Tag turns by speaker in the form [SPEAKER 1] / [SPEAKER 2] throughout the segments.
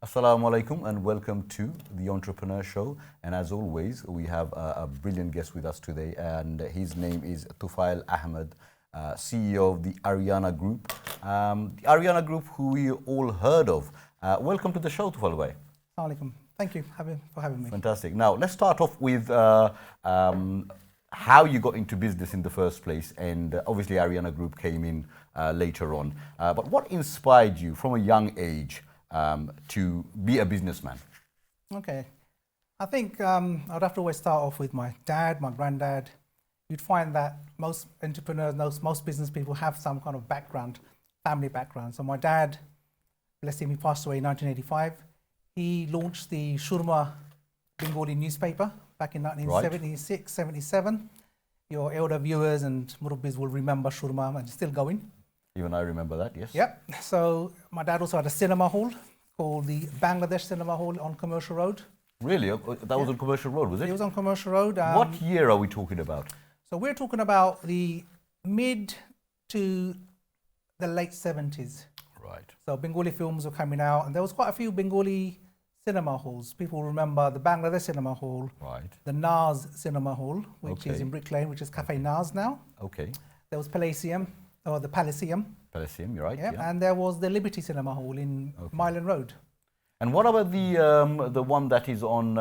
[SPEAKER 1] Assalamu alaikum and welcome to the Entrepreneur Show. And as always, we have a brilliant guest with us today, and his name is Thufayel Ahmed, CEO of the Ariana Group. The Ariana Group, who we all heard of. Welcome to the show, Thufayel bhai.
[SPEAKER 2] Assalamu alaikum. Thank you for having me.
[SPEAKER 1] Fantastic. Now, let's start off with how you got into business in the first place. And obviously, Ariana Group came in later on. But what inspired you from a young age to be a businessman?
[SPEAKER 2] Okay. I think I'd have to always start off with my dad, my granddad. You'd find that most entrepreneurs, most business people have some kind of background, family background. So my dad, bless him, he passed away in 1985. He launched the Shurma Bengali newspaper back in 1976, 77. Your elder viewers and Murabbis will remember Shurma, and it's still going.
[SPEAKER 1] Even I remember that, yes.
[SPEAKER 2] Yep. So my dad also had a cinema hall called the Bangladesh Cinema Hall on Commercial Road.
[SPEAKER 1] Really? That was on Commercial Road, was it?
[SPEAKER 2] It was on Commercial Road.
[SPEAKER 1] What year are we talking about?
[SPEAKER 2] So we're talking about the mid to the late 70s.
[SPEAKER 1] Right.
[SPEAKER 2] So Bengali films were coming out, and there was quite a few Bengali cinema halls. People remember the Bangladesh Cinema Hall,
[SPEAKER 1] Right.
[SPEAKER 2] the Naz Cinema Hall, which is
[SPEAKER 1] Okay.
[SPEAKER 2] in Brick Lane, which is Cafe Naz now.
[SPEAKER 1] Okay.
[SPEAKER 2] There was Palaceum, or the Palaceum,
[SPEAKER 1] Palaceum, you're right.
[SPEAKER 2] yeah,
[SPEAKER 1] Yeah.
[SPEAKER 2] and there was the Liberty Cinema Hall in Mylan Road.
[SPEAKER 1] And what about the one that is on,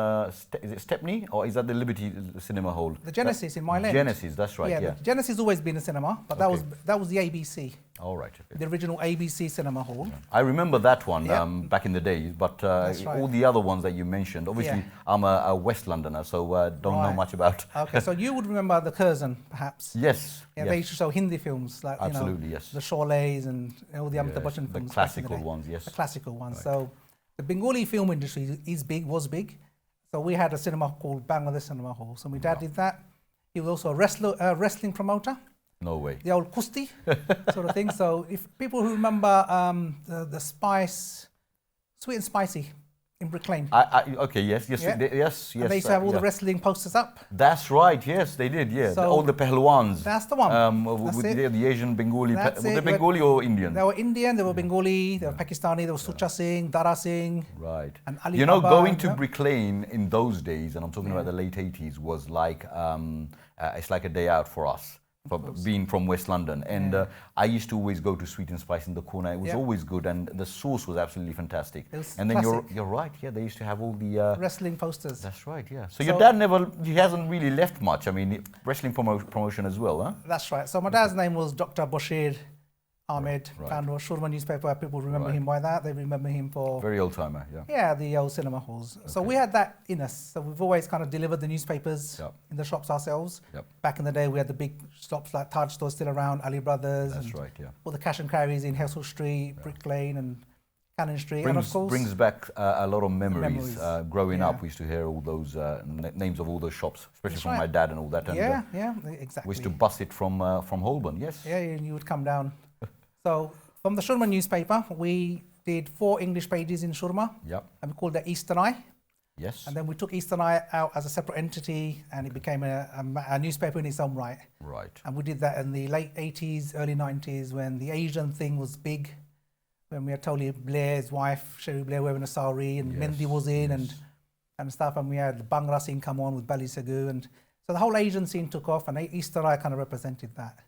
[SPEAKER 1] is it Stepney, or is that the Liberty Cinema Hall?
[SPEAKER 2] The Genesis in Mylan.
[SPEAKER 1] Genesis, that's right, yeah.
[SPEAKER 2] The Genesis has always been a cinema, but
[SPEAKER 1] Okay.
[SPEAKER 2] that was the ABC,
[SPEAKER 1] All right. Okay.
[SPEAKER 2] the original ABC Cinema Hall.
[SPEAKER 1] I remember that one
[SPEAKER 2] Yeah.
[SPEAKER 1] back in the days, but
[SPEAKER 2] That's right.
[SPEAKER 1] all the other ones that you mentioned, obviously
[SPEAKER 2] Yeah.
[SPEAKER 1] I'm a West Londoner, so don't know
[SPEAKER 2] Right.
[SPEAKER 1] much about.
[SPEAKER 2] Okay, so you would remember the Curzon, perhaps.
[SPEAKER 1] Yes.
[SPEAKER 2] Yeah,
[SPEAKER 1] yes.
[SPEAKER 2] they used to show Hindi films like
[SPEAKER 1] Absolutely, yes.
[SPEAKER 2] the Sholais and all the Amitabh
[SPEAKER 1] Yes,
[SPEAKER 2] Bachchan
[SPEAKER 1] the
[SPEAKER 2] films.
[SPEAKER 1] classical
[SPEAKER 2] back in the day.
[SPEAKER 1] ones, yes.
[SPEAKER 2] The classical ones.
[SPEAKER 1] Right.
[SPEAKER 2] So the Bengali film industry was big. So we had a cinema called Bangladesh Cinema Hall. So my dad did that. He was also a wrestling promoter,
[SPEAKER 1] No way.
[SPEAKER 2] the old Kusti sort of thing. So if people who remember the Spice, Sweet and Spicy in Brick Lane.
[SPEAKER 1] Okay, yes.
[SPEAKER 2] Yeah.
[SPEAKER 1] Yes.
[SPEAKER 2] And they used to have all the
[SPEAKER 1] yeah.
[SPEAKER 2] wrestling posters up.
[SPEAKER 1] That's right, yes, they did, yeah.
[SPEAKER 2] So
[SPEAKER 1] all the Pehlwans.
[SPEAKER 2] that's the one. That's
[SPEAKER 1] With
[SPEAKER 2] it.
[SPEAKER 1] the Asian Bengali.
[SPEAKER 2] That's
[SPEAKER 1] Was
[SPEAKER 2] it.
[SPEAKER 1] they Bengali or Indian?
[SPEAKER 2] They were Indian, they were Bengali, they were Pakistani, there was Sucha Singh, Dara Singh.
[SPEAKER 1] Right.
[SPEAKER 2] And Ali
[SPEAKER 1] You know,
[SPEAKER 2] Baba,
[SPEAKER 1] going to
[SPEAKER 2] yeah.
[SPEAKER 1] Brick Lane in those days, and I'm talking about the late 80s, was like, it's like a day out for us, for being from West London. And I used to always go to Sweet and Spice in the corner. It was
[SPEAKER 2] Yeah.
[SPEAKER 1] always good, and the sauce was absolutely fantastic.
[SPEAKER 2] It was
[SPEAKER 1] And then
[SPEAKER 2] classic.
[SPEAKER 1] you're right, yeah, they used to have all the...
[SPEAKER 2] Wrestling posters.
[SPEAKER 1] That's right, yeah. So your dad he hasn't really left much. I mean, wrestling promotion as well, huh?
[SPEAKER 2] That's right. So my dad's name was Dr. Bashir Ahmed,
[SPEAKER 1] Right.
[SPEAKER 2] founder of Shurma newspaper. People remember
[SPEAKER 1] Right.
[SPEAKER 2] him by that. They remember him for
[SPEAKER 1] Very old timer, yeah.
[SPEAKER 2] the old cinema halls. So we had that in us. So we've always kind of delivered the newspapers
[SPEAKER 1] Yep.
[SPEAKER 2] in the shops ourselves.
[SPEAKER 1] Yep.
[SPEAKER 2] Back in the day, we had the big shops like Taj stores still around, Ali Brothers,
[SPEAKER 1] That's
[SPEAKER 2] and
[SPEAKER 1] right, yeah.
[SPEAKER 2] all the cash and carries in Hessel Street, Brick Lane, and Cannon Street, and of course
[SPEAKER 1] Brings back a lot of memories.
[SPEAKER 2] Memories.
[SPEAKER 1] Growing
[SPEAKER 2] Yeah.
[SPEAKER 1] up, we used to hear all those names of all those shops, especially
[SPEAKER 2] That's
[SPEAKER 1] from my
[SPEAKER 2] right.
[SPEAKER 1] dad and all that. And
[SPEAKER 2] yeah, exactly.
[SPEAKER 1] we used to bus it from Holborn, yes?
[SPEAKER 2] Yeah, and you would come down. So from the Shurma newspaper, we did 4 English pages in Shurma,
[SPEAKER 1] Yep,
[SPEAKER 2] and we called that Eastern Eye.
[SPEAKER 1] yes.
[SPEAKER 2] And then we took Eastern Eye out as a separate entity, and it became a newspaper in its own right.
[SPEAKER 1] Right.
[SPEAKER 2] And we did that in the late 80s, early 90s, when the Asian thing was big, when we had Tony Blair's wife, Sherry Blair, wearing a sari, and
[SPEAKER 1] Yes,
[SPEAKER 2] Mendi was in,
[SPEAKER 1] yes.
[SPEAKER 2] and stuff, and we had Bhangra scene come on with Bali Sagu, and so the whole Asian scene took off, and Eastern Eye kind of represented that.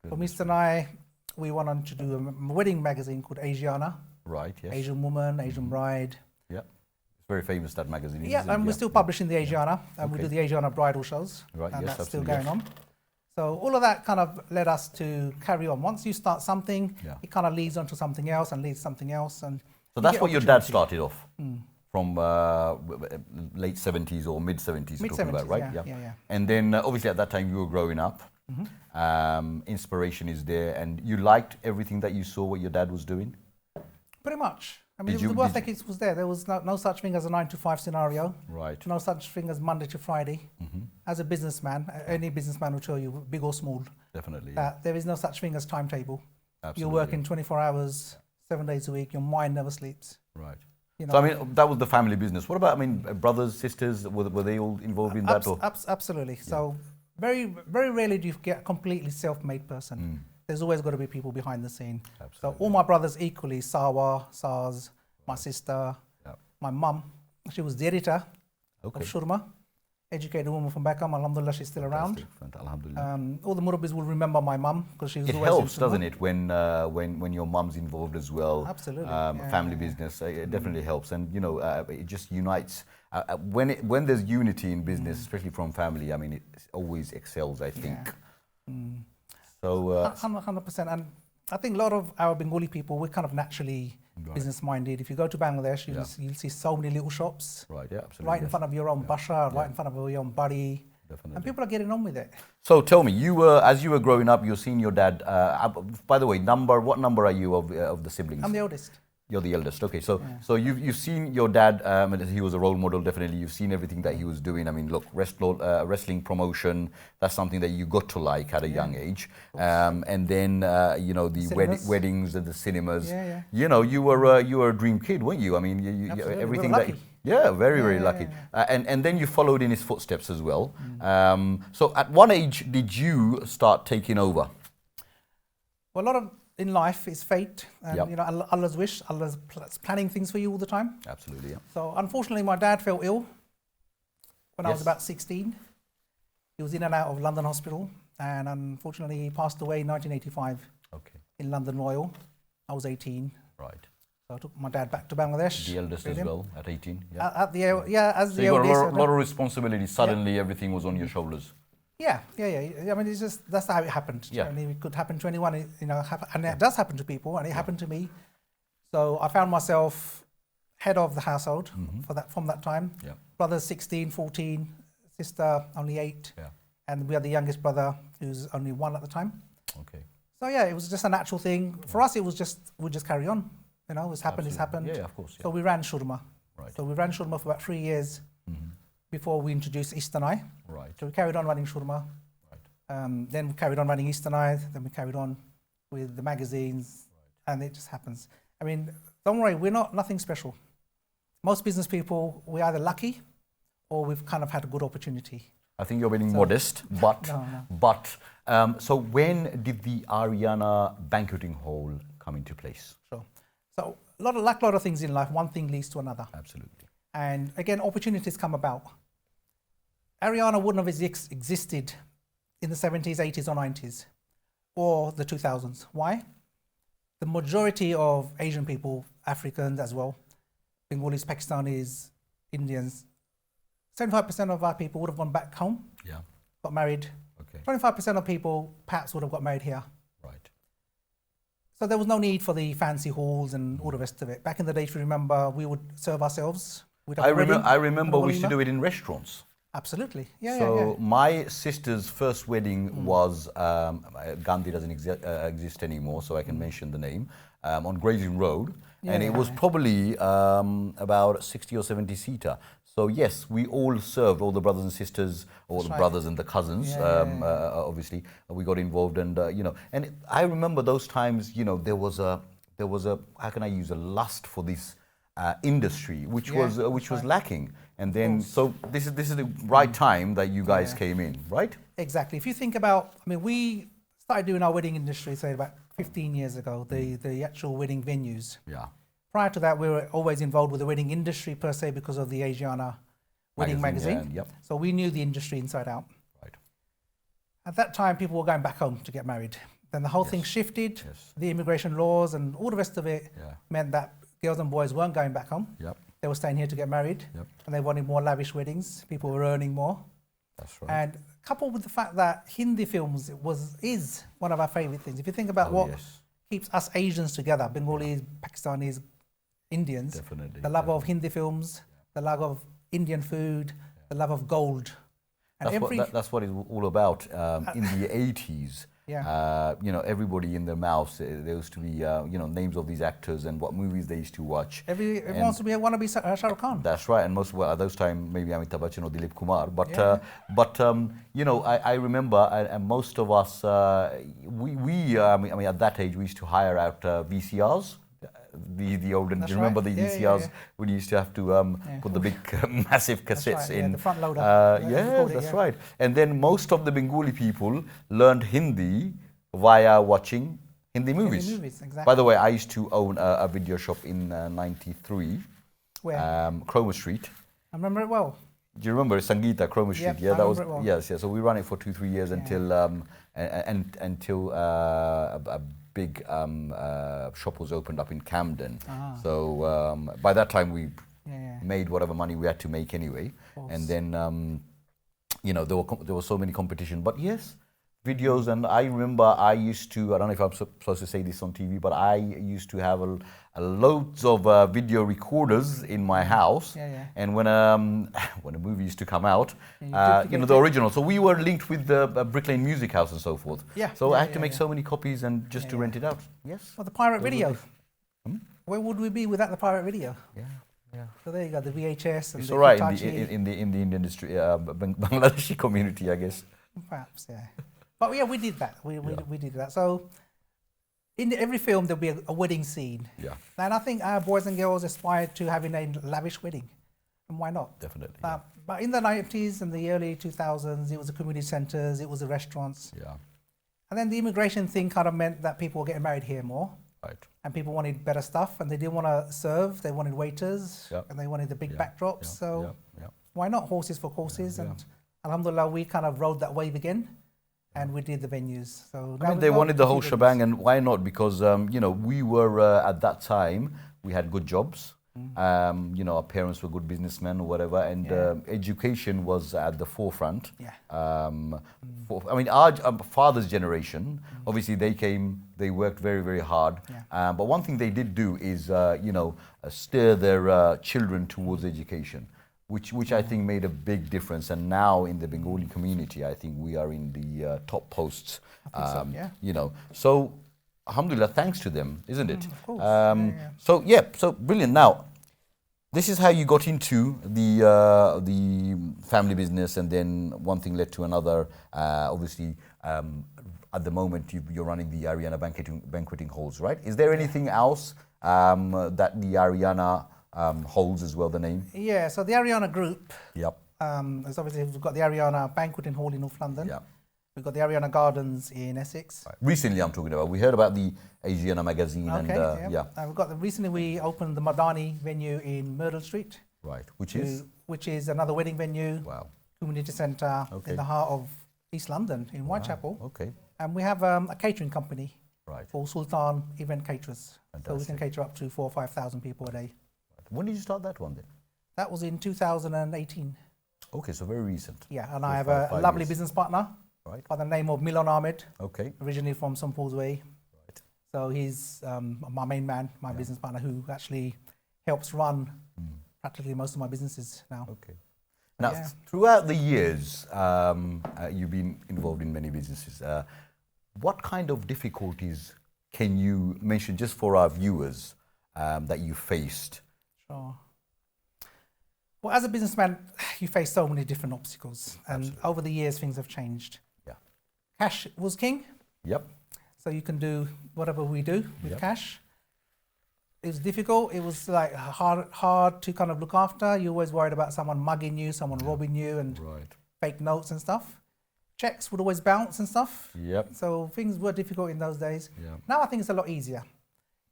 [SPEAKER 2] From Eastern Eye, we went on to do a wedding magazine called Asiana,
[SPEAKER 1] Right, yes.
[SPEAKER 2] Asian Woman, Asian Bride.
[SPEAKER 1] Yep. It's very famous, that magazine.
[SPEAKER 2] Yeah,
[SPEAKER 1] isn't it?
[SPEAKER 2] and we're still publishing the Asiana, and we
[SPEAKER 1] Okay.
[SPEAKER 2] do the Asiana bridal shows,
[SPEAKER 1] Right,
[SPEAKER 2] and
[SPEAKER 1] yes,
[SPEAKER 2] that's still
[SPEAKER 1] absolutely,
[SPEAKER 2] going
[SPEAKER 1] yes.
[SPEAKER 2] on. So all of that kind of led us to carry on. Once you start something,
[SPEAKER 1] Yeah.
[SPEAKER 2] it kind of leads on to something else and leads something else. And
[SPEAKER 1] So that's
[SPEAKER 2] get
[SPEAKER 1] what your dad
[SPEAKER 2] opportunity.
[SPEAKER 1] started off from late 70s or mid 70s, you're talking about,
[SPEAKER 2] Mid-70s,
[SPEAKER 1] right?
[SPEAKER 2] yeah.
[SPEAKER 1] And then obviously at that time you were growing up. Inspiration is there, and you liked everything that you saw what your dad was doing.
[SPEAKER 2] Pretty much. I mean,
[SPEAKER 1] Did you-
[SPEAKER 2] the work
[SPEAKER 1] did-
[SPEAKER 2] ethic was there. There was no such thing as a 9 to 5 scenario.
[SPEAKER 1] Right.
[SPEAKER 2] No such thing as Monday to Friday. As a businessman, any businessman will tell you, big or small,
[SPEAKER 1] Definitely. Yeah.
[SPEAKER 2] that there is no such thing as timetable.
[SPEAKER 1] Absolutely.
[SPEAKER 2] You're working 24 hours, 7 days a week. Your mind never sleeps.
[SPEAKER 1] Right.
[SPEAKER 2] You know,
[SPEAKER 1] So I mean, that was the family business. What about, I mean, brothers, sisters? Were they all involved in that? Or?
[SPEAKER 2] Absolutely. So very rarely do you get a completely self-made person. There's always got to be people behind the scene.
[SPEAKER 1] Absolutely.
[SPEAKER 2] So all my brothers equally, Sawa, Saz, my sister, My mum, she was the editor of Shurma, educated woman from back home. Alhamdulillah, she's still around.
[SPEAKER 1] Alhamdulillah.
[SPEAKER 2] All the Murabbis will remember my mum because she was
[SPEAKER 1] It
[SPEAKER 2] always
[SPEAKER 1] helps, doesn't it, when your mum's involved as well.
[SPEAKER 2] Absolutely.
[SPEAKER 1] Family business, it definitely helps, and it just unites. When there's unity in business, especially from family, I mean, it always excels, I think. So
[SPEAKER 2] 100%, and I think a lot of our Bengali people, we're kind of naturally business-minded. If you go to Bangladesh, you'll see so many little shops.
[SPEAKER 1] Right, yeah, absolutely.
[SPEAKER 2] Right in front of your own basha, right in front of your own bari.
[SPEAKER 1] Definitely.
[SPEAKER 2] And people are getting on with it.
[SPEAKER 1] So tell me, as you were growing up, you're seeing your dad. By the way, what number are you of the siblings?
[SPEAKER 2] I'm the oldest.
[SPEAKER 1] You're the eldest. Okay, so you've seen your dad, and he was a role model, definitely. You've seen everything that he was doing. I mean, look, wrestling promotion, that's something that you got to like at a young age. And then, the weddings and the cinemas. You were a dream kid, weren't you? I mean, everything that... Very, very lucky. And then you followed in his footsteps as well. So at what age did you start taking over?
[SPEAKER 2] Well, a lot of in life is fate, and Allah's wish. Allah's planning things for you all the time.
[SPEAKER 1] Absolutely, yeah.
[SPEAKER 2] So unfortunately, my dad fell ill when I was about 16. He was in and out of London Hospital, and unfortunately, he passed away in 1985 in London Royal. I was 18.
[SPEAKER 1] Right.
[SPEAKER 2] So I took my dad back to Bangladesh.
[SPEAKER 1] The eldest as well, at 18.
[SPEAKER 2] As the eldest.
[SPEAKER 1] You got a lot of responsibility. Suddenly, everything was on your shoulders.
[SPEAKER 2] Yeah. I mean, that's how it happened. I mean, it could happen to anyone, and it does happen to people, and it happened to me. So I found myself head of the household from that time. Yeah. Brother's 16, 14, sister only 8, and we had the youngest brother who's only 1 at the time. Okay. So it was just a natural thing for us. It was we just carry on. It's happened. It's happened.
[SPEAKER 1] Yeah, of course. Yeah.
[SPEAKER 2] So we ran Shurma.
[SPEAKER 1] Right.
[SPEAKER 2] So we ran Shurma for about 3 years. Before we introduced Istanai.
[SPEAKER 1] Right.
[SPEAKER 2] So we carried on running Shurma. Right. Then we carried on running Istanai. Then we carried on with the magazines. Right. And it just happens. I mean, don't worry, we're nothing special. Most business people, we're either lucky or we've kind of had a good opportunity.
[SPEAKER 1] I think you're being modest, but so when did the Ariana banqueting hall come into place?
[SPEAKER 2] Sure. So a lot of things in life, one thing leads to another.
[SPEAKER 1] Absolutely.
[SPEAKER 2] And again, opportunities come about. Ariana wouldn't have existed in the 70s, 80s or 90s or the 2000s. Why? The majority of Asian people, Africans as well, Bengalis, Pakistanis, Indians, 75% of our people would have gone back home, got married. 25% of people perhaps would have got married here.
[SPEAKER 1] Right.
[SPEAKER 2] So there was no need for the fancy halls and all the rest of it. Back in the day, if you remember, we would serve ourselves.
[SPEAKER 1] I remember we used to do it in restaurants.
[SPEAKER 2] Absolutely.
[SPEAKER 1] So my sister's first wedding was, Gandhi doesn't exist anymore, so I can mention the name, on Grazing Road. And it was probably about 60 or 70 seater. So yes, we all served, all the brothers and sisters, all the brothers and the cousins, obviously, we got involved. And, and I remember those times, there was a, how can I use, a lust for this industry, which was lacking. And then, so this is the right time that you guys came in, right?
[SPEAKER 2] Exactly. If you think about, I mean, we started doing our wedding industry, say about 15 years ago, the actual wedding venues.
[SPEAKER 1] Yeah.
[SPEAKER 2] Prior to that, we were always involved with the wedding industry per se because of the Asiana wedding magazine. So we knew the industry inside out.
[SPEAKER 1] Right.
[SPEAKER 2] At that time, people were going back home to get married. Then the whole thing shifted. The immigration laws and all the rest of it meant that girls and boys weren't going back home. They were staying here to get married, and they wanted more lavish weddings. People were earning more.
[SPEAKER 1] That's right.
[SPEAKER 2] And coupled with the fact that Hindi films is one of our favorite things. If you think about what keeps us Asians together, Bengalis, Pakistanis, Indians, the love of Hindi films, the love of Indian food, the love of gold. And
[SPEAKER 1] that's what it's all about. In the 80s, everybody in their mouths, there used to be, names of these actors and what movies they used to watch.
[SPEAKER 2] Everyone wants to be Shah Rukh Khan.
[SPEAKER 1] That's right, and most at those time maybe Amitabh Bachchan or Dilip Kumar. But I remember, and most of us, we at that age we used to hire out VCRs. The olden, do you remember the VCRs when you used to have to put the big massive cassettes in?
[SPEAKER 2] The front loader.
[SPEAKER 1] That's right. And then most of the Bengali people learned Hindi via watching Hindi movies.
[SPEAKER 2] Exactly.
[SPEAKER 1] By the way, I used to own a video shop in '93.
[SPEAKER 2] Where?
[SPEAKER 1] Cromer Street.
[SPEAKER 2] I remember it well.
[SPEAKER 1] Do you remember Sangeeta, Cromer Street?
[SPEAKER 2] Yep,
[SPEAKER 1] Yeah,
[SPEAKER 2] I
[SPEAKER 1] that was
[SPEAKER 2] remember it well.
[SPEAKER 1] yes, yeah. So we ran it for 2-3 years until until a big shop was opened up in Camden. So by that time we made whatever money we had to make anyway, and then you know there were so many competition. But yes, videos, and I remember I used to, I don't know if I'm supposed to say this on TV, but I used to have a loads of video recorders in my house, and when a movie used to come out, you know, the original, so we were linked with the Brick Lane Music House and so forth. So I had to make so many copies and just to rent it out. Yes.
[SPEAKER 2] Well, the pirate video. Where would we be without the pirate video?
[SPEAKER 1] Yeah.
[SPEAKER 2] So there you go, the VHS and
[SPEAKER 1] it's
[SPEAKER 2] the
[SPEAKER 1] all right
[SPEAKER 2] Hitachi.
[SPEAKER 1] in the Indian industry, Bangladeshi community, I guess.
[SPEAKER 2] Perhaps, yeah. But yeah, we did that. We did that. So in every film there'll be a wedding scene. Yeah. And I think our boys and girls aspire to having a lavish wedding, and why not?
[SPEAKER 1] Definitely.
[SPEAKER 2] But in the 90s and the early 2000s, it was the community centres, it was the restaurants. Yeah. And then the immigration thing kind of meant that people were getting married here more. Right. And people wanted better stuff, and they didn't want to serve. They wanted waiters, and they wanted the big backdrops. So why not horses for courses? And alhamdulillah, we kind of rode that wave again, and we did the venues. So
[SPEAKER 1] I mean, they wanted the whole shebang, and why not? Because you know, we were at that time, we had good jobs. You know, our parents were good businessmen or whatever, and education was at the forefront. I mean, our father's generation, obviously they worked very, very hard. But one thing they did do is, you know, steer their children towards education, which I think made a big difference. And now in the Bengali community, I think we are in the top posts. You know, so alhamdulillah, thanks to them, isn't it?
[SPEAKER 2] Of course.
[SPEAKER 1] So so brilliant. Now, this is how you got into the family business, and then one thing led to another. Obviously, at the moment you're running the Ariana banqueting halls, right? Is there anything else that the Ariana holds as well, the name?
[SPEAKER 2] Yeah. So the Ariana Group.
[SPEAKER 1] Yep.
[SPEAKER 2] Is obviously we've got the Ariana banqueting hall in North London. Yeah. We've got the Ariana Gardens in Essex.
[SPEAKER 1] Right. Recently, I'm talking about. We heard about the Asiana magazine,
[SPEAKER 2] recently we opened the Madani venue in Myrtle Street.
[SPEAKER 1] Right. Which is
[SPEAKER 2] another wedding venue.
[SPEAKER 1] Wow.
[SPEAKER 2] Community centre in the heart of East London in Whitechapel.
[SPEAKER 1] Okay.
[SPEAKER 2] And we have a catering company.
[SPEAKER 1] Right.
[SPEAKER 2] Called Sultan Event Caterers.
[SPEAKER 1] Fantastic.
[SPEAKER 2] So we can cater up to 4,000 or 5,000 people a day.
[SPEAKER 1] Right. When did you start that one then?
[SPEAKER 2] That was in 2018.
[SPEAKER 1] Okay, so very recent.
[SPEAKER 2] Yeah, and I have a lovely business partner. Right. By the name of Milan Ahmed. Okay. Originally from St Paul's Way. Right. So he's my main man, my business partner, who actually helps run practically most of my businesses now.
[SPEAKER 1] Okay. Now, throughout the years, you've been involved in many businesses. What kind of difficulties can you mention just for our viewers that you faced?
[SPEAKER 2] Sure. Well, as a businessman, you face so many different obstacles, and over the years, things have changed. Yeah. Cash was king.
[SPEAKER 1] Yep.
[SPEAKER 2] So you can do whatever we do with cash. It was difficult. It was like hard to kind of look after. You're always worried about someone mugging you, someone robbing you, and fake notes and stuff. Checks would always bounce and stuff. Yep. So things were difficult in those days. Yep. Now I think it's a lot easier.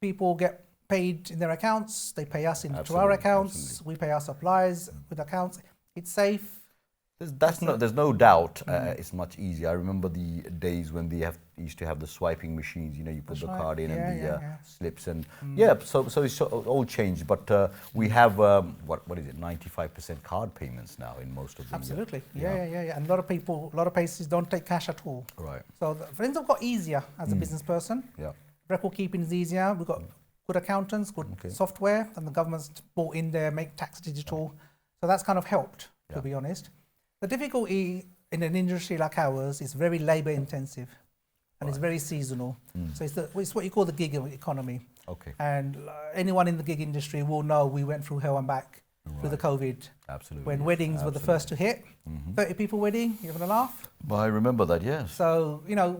[SPEAKER 2] People get paid in their accounts. They pay us into our accounts. We pay our suppliers with accounts. It's safe.
[SPEAKER 1] There's no doubt it's much easier. I remember the days when they used to have the swiping machines. You know, you put the card in and the slips, and so it's all changed. But we have what is it? 95% card payments now in most of the.
[SPEAKER 2] Absolutely, and a lot of places don't take cash at all. Right. So things have got easier as a business person. Yeah. Record keeping is easier. We've got good accountants, good software, and the government's bought in there, make tax digital. So that's kind of helped, to be honest. The difficulty in an industry like ours is very labour intensive, and it's very seasonal. So it's what you call the gig economy. Okay. And anyone in the gig industry will know we went through hell and back through the COVID. Absolutely. When weddings were the first to hit, 30 people wedding, you having a laugh?
[SPEAKER 1] Well, I remember that, yes.
[SPEAKER 2] So, you know,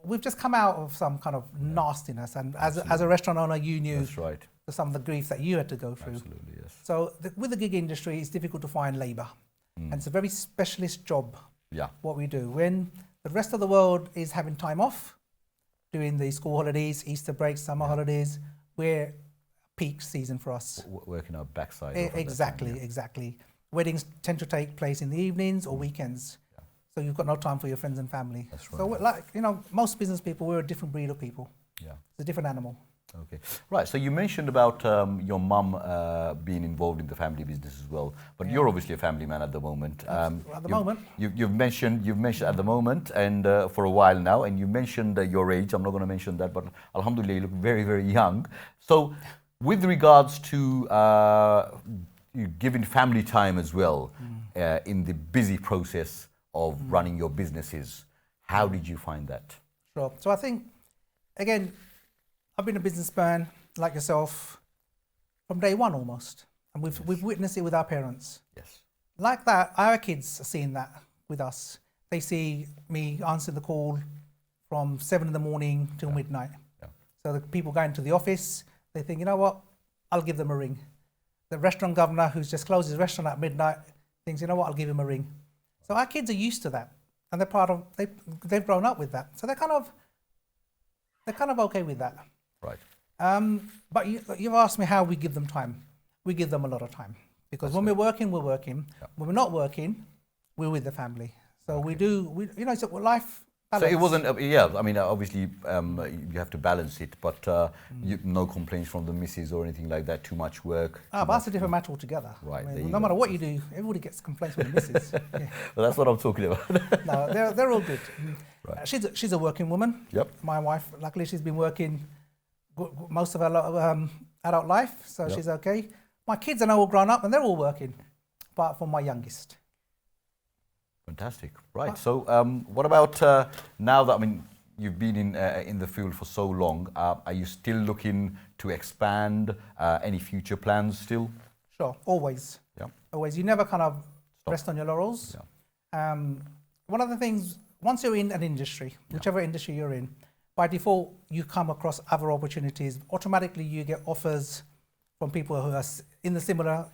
[SPEAKER 2] we've just come out of some kind of nastiness, and as a restaurant owner, you knew some of the grief that you had to go through.
[SPEAKER 1] Absolutely, yes.
[SPEAKER 2] So with the gig industry, it's difficult to find labour. And it's a very specialist job, what we do. When the rest of the world is having time off, during the school holidays, Easter breaks, summer holidays, we're peak season for us.
[SPEAKER 1] Working our backside.
[SPEAKER 2] Exactly. Weddings tend to take place in the evenings or weekends.
[SPEAKER 1] Yeah.
[SPEAKER 2] So you've got no time for your friends and family.
[SPEAKER 1] That's right.
[SPEAKER 2] So like, most business people, we're a different breed of people.
[SPEAKER 1] Yeah.
[SPEAKER 2] It's a different animal.
[SPEAKER 1] Okay. Right. So you mentioned about your mum being involved in the family business as well, but you're obviously a family man at the moment.
[SPEAKER 2] At the moment.
[SPEAKER 1] You've mentioned at the moment and for a while now, and you mentioned your age. I'm not going to mention that, but alhamdulillah, you look very, very young. So with regards to you giving family time as well in the busy process of running your businesses, how did you find that?
[SPEAKER 2] Sure. So I think, again, I've been a businessman like yourself from day one almost, and we've witnessed it with our parents.
[SPEAKER 1] Yes.
[SPEAKER 2] Like that, our kids are seeing that with us. They see me answering the call from 7 in the morning till midnight.
[SPEAKER 1] Yeah.
[SPEAKER 2] So the people going to the office, they think, you know what, I'll give them a ring. The restaurant governor who's just closed his restaurant at midnight thinks, you know what, I'll give him a ring. So our kids are used to that, and they've grown up with that. So they're kind of okay with that.
[SPEAKER 1] Right.
[SPEAKER 2] But you've asked me how we give them time. We give them a lot of time because when we're working, we're working. Yeah. When we're not working, we're with the family. So it's a life balance.
[SPEAKER 1] So it wasn't, I mean, obviously you have to balance it, but no complaints from the missus or anything like that, too much work.
[SPEAKER 2] But that's a different matter altogether.
[SPEAKER 1] Right.
[SPEAKER 2] I mean, no matter what you do, everybody gets complaints from the missus. Yeah.
[SPEAKER 1] Well, that's what I'm talking about.
[SPEAKER 2] No, they're all good.
[SPEAKER 1] Right.
[SPEAKER 2] She's a working woman.
[SPEAKER 1] Yep.
[SPEAKER 2] My wife, luckily, she's been working most of her adult life, so she's okay. My kids are now all grown up and they're all working, apart from my youngest.
[SPEAKER 1] Fantastic. Right. So what about now that, I mean, you've been in the field for so long, are you still looking to expand? Any future plans still?
[SPEAKER 2] Sure, always.
[SPEAKER 1] Yeah.
[SPEAKER 2] Always. You never kind of rest on your laurels.
[SPEAKER 1] Yeah.
[SPEAKER 2] One of the things, once you're in an industry, whichever industry you're in, by default, you come across other opportunities. Automatically, you get offers from people who are in the similar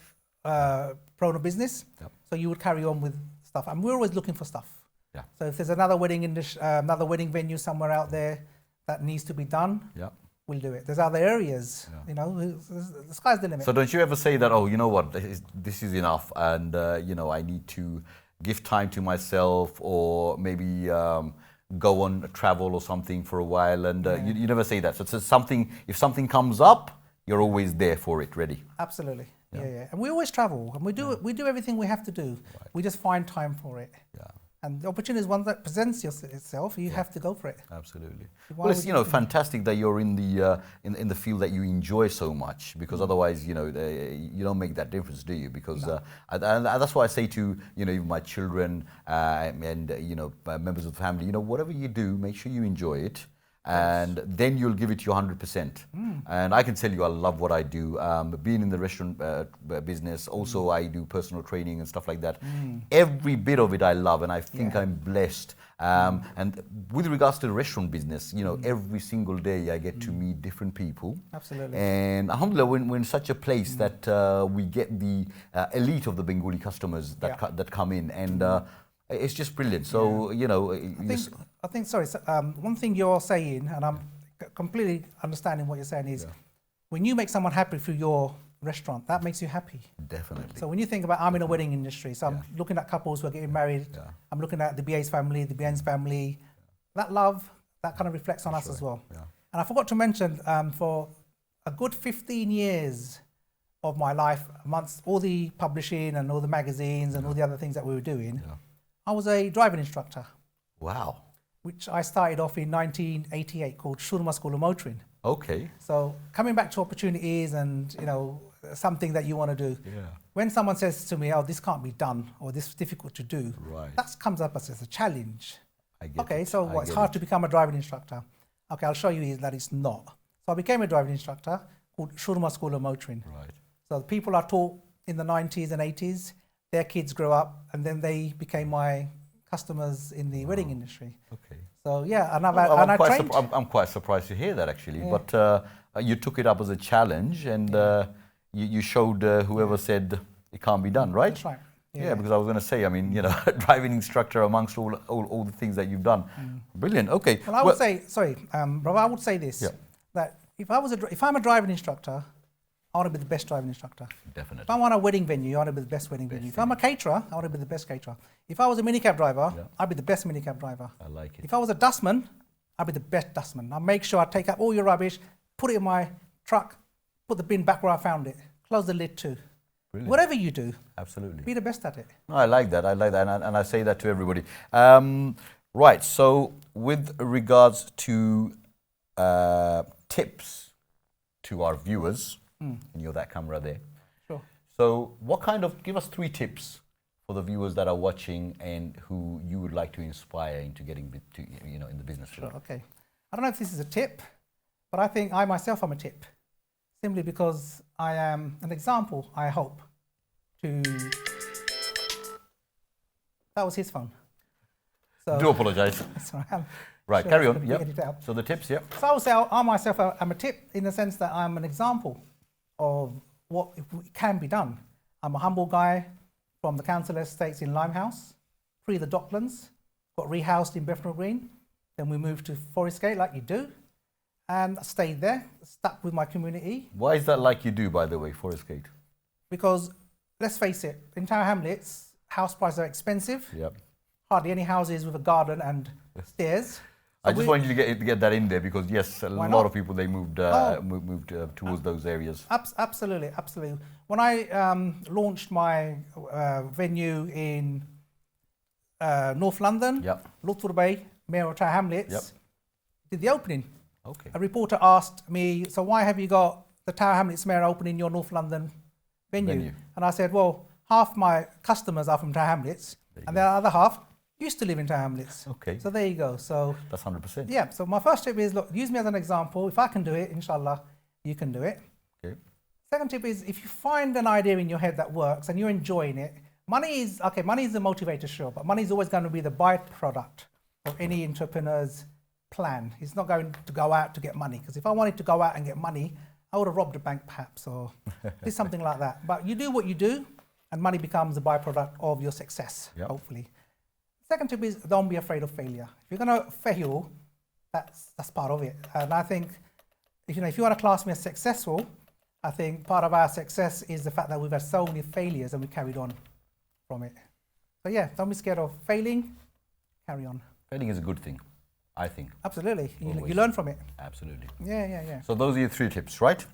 [SPEAKER 2] prone of business. Yep. So you would carry on with stuff. And we're always looking for stuff. Yeah. So if there's another wedding venue somewhere out there that needs to be done, we'll do it. There's other areas, the sky's the limit.
[SPEAKER 1] So don't you ever say that, oh, you know what, this is enough, and I need to give time to myself, or maybe go on travel or something for a while, and you never say that. So it's something, if something comes up, you're always there for it, ready.
[SPEAKER 2] Absolutely. Yeah. And we always travel, and we do everything we have to do. Right. We just find time for it. Yeah. And the opportunity is one that presents itself. You have to go for it.
[SPEAKER 1] Absolutely. Well, it's fantastic that you're in the field that you enjoy so much, because otherwise, you don't make that difference, do you? Because and that's why I say to even my children and members of the family, whatever you do, make sure you enjoy it. And then you'll give it your 100%. And I can tell you, I love what I do. Being in the restaurant business, also I do personal training and stuff like that. Every bit of it I love, and I think I'm blessed. And with regards to the restaurant business, every single day I get to meet different people.
[SPEAKER 2] Absolutely.
[SPEAKER 1] And alhamdulillah, we're in such a place that we get the elite of the Bengali customers that come in, and it's just brilliant. So,
[SPEAKER 2] I think, sorry, one thing you're saying, and I'm completely understanding what you're saying, is when you make someone happy through your restaurant, that makes you happy.
[SPEAKER 1] Definitely.
[SPEAKER 2] So when you think about, I'm in a wedding industry, so I'm looking at couples who are getting married, I'm looking at the BA's family, the BN's family, that love, that kind of reflects on us as well. Yeah. And I forgot to mention, for a good 15 years of my life, amongst all the publishing and all the magazines and all the other things that we were doing, I was a driving instructor.
[SPEAKER 1] Wow.
[SPEAKER 2] Which I started off in 1988, called Shurma School of Motoring.
[SPEAKER 1] Okay.
[SPEAKER 2] So coming back to opportunities and, something that you want to do. Yeah. When someone says to me, oh, this can't be done, or this is difficult to do, that comes up as a challenge.
[SPEAKER 1] I get
[SPEAKER 2] it. So it's hard to become a driving instructor. Okay, I'll show you that it's not. So I became a driving instructor called Shurma School of Motoring. Right. So the people I taught in the 90s and 80s, their kids grew up, and then they became my customers in the wedding industry. Okay. So
[SPEAKER 1] I'm quite surprised to hear that, actually. Yeah. But you took it up as a challenge, and you showed whoever said it can't be done, right?
[SPEAKER 2] That's right.
[SPEAKER 1] Yeah, because I was going to say, I mean, driving instructor amongst all the things that you've done. Brilliant. Okay.
[SPEAKER 2] Well, I would say, sorry, brother, I would say this: that if I'm a driving instructor, I want to be the best driving instructor.
[SPEAKER 1] Definitely.
[SPEAKER 2] If I want a wedding venue, I want to be the best wedding venue. If I'm a caterer, I want to be the best caterer. If I was a minicab driver, I'd be the best minicab driver.
[SPEAKER 1] I like it.
[SPEAKER 2] If I was a dustman, I'd be the best dustman. I make sure I take up all your rubbish, put it in my truck, put the bin back where I found it, close the lid too.
[SPEAKER 1] Brilliant.
[SPEAKER 2] Whatever you do,
[SPEAKER 1] Absolutely.
[SPEAKER 2] be the best at it.
[SPEAKER 1] No, I like that. I like that, and I say that to everybody. Right. So, with regards to tips to our viewers, and you're that camera there.
[SPEAKER 2] Sure.
[SPEAKER 1] So, give us 3 tips for the viewers that are watching and who you would like to inspire into getting to, in the business field.
[SPEAKER 2] Sure. Okay. I don't know if this is a tip, but I think I myself am a tip, simply because I am an example. I hope to. That was his phone. So,
[SPEAKER 1] Do apologise.
[SPEAKER 2] Sorry,
[SPEAKER 1] Right,
[SPEAKER 2] sure
[SPEAKER 1] carry
[SPEAKER 2] that's
[SPEAKER 1] on.
[SPEAKER 2] gonna be edited out.
[SPEAKER 1] So the tips, yeah.
[SPEAKER 2] So I would say I myself am a tip in the sense that I'm an example of what can be done. I'm a humble guy from the council estates in Limehouse, pre the Docklands, got rehoused in Bethnal Green. Then we moved to Forest Gate like you do, and I stayed there, stuck with my community.
[SPEAKER 1] Why is that like you do, by the way, Forest Gate?
[SPEAKER 2] Because let's face it, in Tower Hamlets, house prices are expensive.
[SPEAKER 1] Yep.
[SPEAKER 2] Hardly any houses with a garden and stairs.
[SPEAKER 1] I just wanted you to get that in there because yes, a lot of people they moved towards those areas.
[SPEAKER 2] Absolutely, absolutely. When I launched my venue in North London, Lutford Bay, Mayor of Tower Hamlets, did the opening.
[SPEAKER 1] Okay.
[SPEAKER 2] A reporter asked me, so why have you got the Tower Hamlets Mayor opening your North London venue? And I said, well, half my customers are from Tower Hamlets, and the other half used to live in Tower Hamlets.
[SPEAKER 1] Okay.
[SPEAKER 2] So there you go. So
[SPEAKER 1] that's 100%.
[SPEAKER 2] Yeah. So my first tip is, look, use me as an example. If I can do it, inshallah, you can do it.
[SPEAKER 1] Okay.
[SPEAKER 2] Second tip is, if you find an idea in your head that works and you're enjoying it, money is the motivator, sure, but money is always going to be the byproduct of any entrepreneur's plan. He's not going to go out to get money, because if I wanted to go out and get money, I would have robbed a bank perhaps, or did something like that. But you do what you do, and money becomes a byproduct of your success, hopefully. Second tip is, don't be afraid of failure. If you're going to fail, that's part of it. And I think, if you want to class me as successful, I think part of our success is the fact that we've had so many failures and we carried on from it. So yeah, don't be scared of failing, carry on.
[SPEAKER 1] Failing is a good thing, I think.
[SPEAKER 2] Absolutely. You learn from it.
[SPEAKER 1] Absolutely.
[SPEAKER 2] Yeah.
[SPEAKER 1] So those are your 3 tips, right?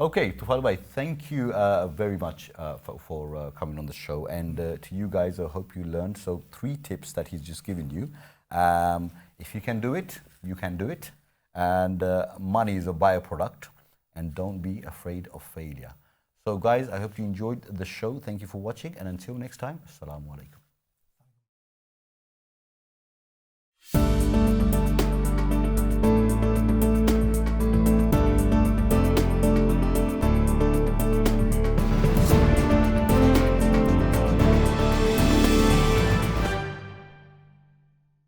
[SPEAKER 1] Okay, Thufayel bhai, thank you very much for coming on the show, and to you guys, I hope you learned. So 3 tips that he's just given you. If you can do it, you can do it, and money is a byproduct, and don't be afraid of failure. So guys, I hope you enjoyed the show. Thank you for watching, and until next time, Assalamu alaikum.